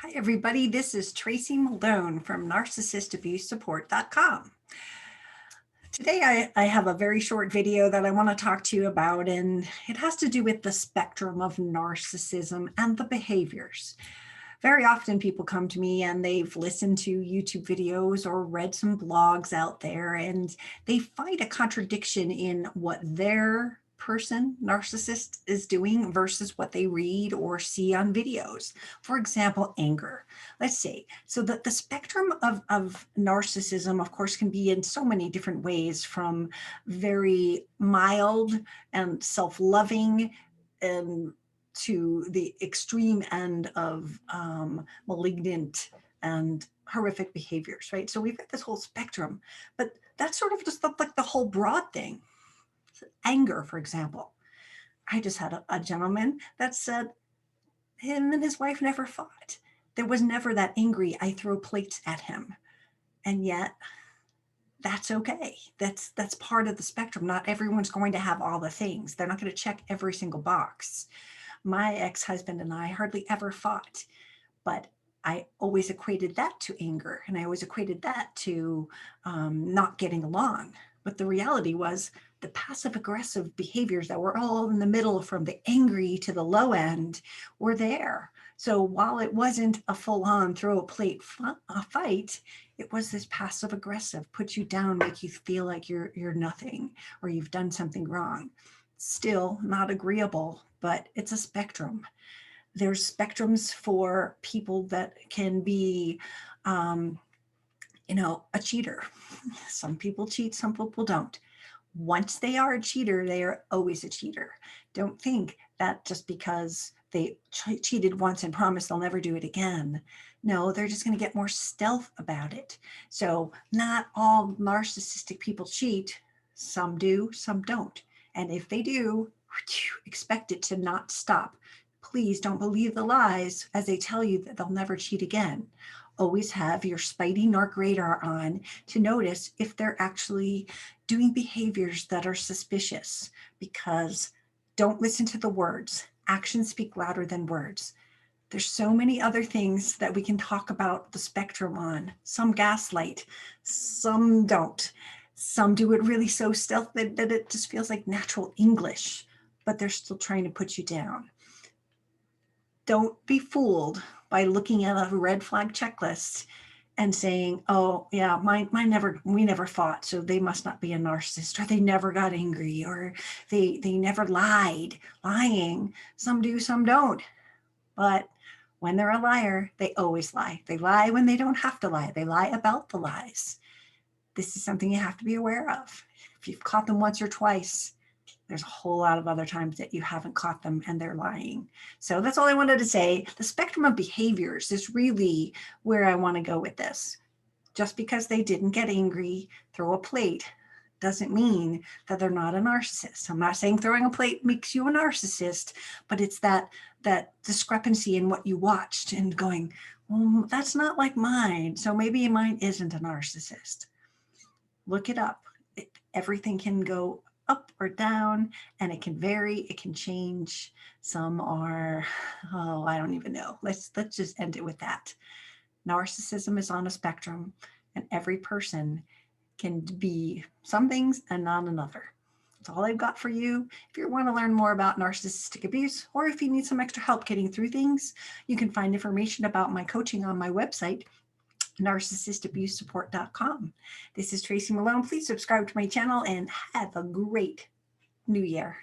Hi, everybody. This is Tracy Malone from NarcissistAbuseSupport.com. Today, I have a very short video that I want to talk to you about, and it has to do with the spectrum of narcissism and the behaviors. Very often people come to me and they've listened to YouTube videos or read some blogs out there, and they find a contradiction in what their narcissist is doing versus what they read or see on videos. For example, anger. Let's see. So the spectrum of narcissism, of course, can be in so many different ways, from very mild and self-loving and to the extreme end of malignant and horrific behaviors, right? So we've got this whole spectrum, but that's sort of just like the whole broad thing. Anger, for example. I just had a gentleman that said him and his wife never fought. There was never that angry, I throw plates at him. And yet that's okay. That's part of the spectrum. Not everyone's going to have all the things. They're not going to check every single box. My ex-husband and I hardly ever fought, but I always equated that to anger, and I always equated that to not getting along. But the reality was the passive aggressive behaviors that were all in the middle, from the angry to the low end, were there. So while it wasn't a full-on throw a plate fight, it was this passive aggressive, put you down, make you feel like you're nothing or you've done something wrong. Still not agreeable, but it's a spectrum. There's spectrums for people that can be, a cheater. Some people cheat, some people don't. Once they are a cheater, they are always a cheater. Don't think that just because they cheated once and promised they'll never do it again. No, they're just going to get more stealth about it. So not all narcissistic people cheat. Some do, some don't. And if they do, expect it to not stop. Please don't believe the lies as they tell you that they'll never cheat again. Always have your Spidey narc radar on to notice if they're actually doing behaviors that are suspicious, because don't listen to the words. Actions speak louder than words. There's so many other things that we can talk about the spectrum on. Some gaslight, some don't. Some do it really so stealth that it just feels like natural English, but they're still trying to put you down. Don't be fooled by looking at a red flag checklist and saying, oh yeah, we never fought, so they must not be a narcissist, or they never got angry, or they never lied. Lying, some do, some don't. But when they're a liar, they always lie. They lie when they don't have to lie. They lie about the lies. This is something you have to be aware of. If you've caught them once or twice, there's a whole lot of other times that you haven't caught them and they're lying. So that's all I wanted to say. The spectrum of behaviors is really where I want to go with this. Just because they didn't get angry, throw a plate, doesn't mean that they're not a narcissist. I'm not saying throwing a plate makes you a narcissist, but it's that discrepancy in what you watched and going, well, that's not like mine, so maybe mine isn't a narcissist. Look it up. Everything can go up or down, and it can vary, it can change. Some are, oh, I don't even know. Let's just end it with that. Narcissism is on a spectrum, and every person can be some things and not another. That's all I've got for you. If you want to learn more about narcissistic abuse, or if you need some extra help getting through things, you can find information about my coaching on my website, NarcissistAbuseSupport.com. This is Tracy Malone. Please subscribe to my channel and have a great new year.